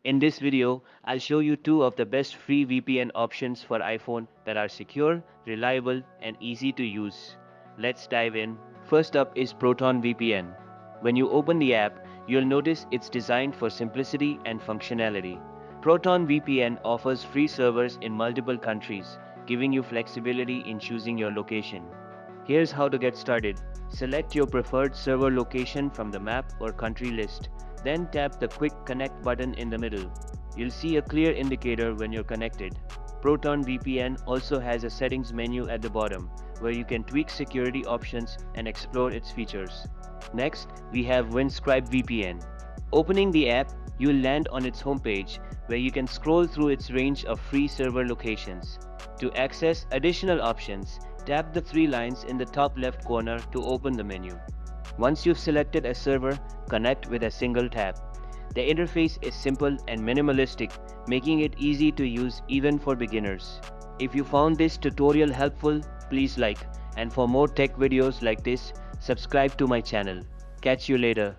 In this video, I'll show you two of the best free VPN options for iPhone that are secure, reliable, and easy to use. Let's dive in. First up is Proton VPN. When you open the app, you'll notice it's designed for simplicity and functionality. Proton VPN offers free servers in multiple countries, giving you flexibility in choosing your location. Here's how to get started. Select your preferred server location from the map or country list. Then tap the quick connect button in the middle. You'll see a clear indicator when you're connected. Proton VPN also has a settings menu at the bottom, where you can tweak security options and explore its features. Next, we have Windscribe VPN. Opening the app, you'll land on its homepage, where you can scroll through its range of free server locations. To access additional options, tap the three lines in the top left corner to open the menu. Once you've selected a server, connect with a single tap. The interface is simple and minimalistic, making it easy to use even for beginners. If you found this tutorial helpful, please like, and for more tech videos like this, subscribe to my channel. Catch you later.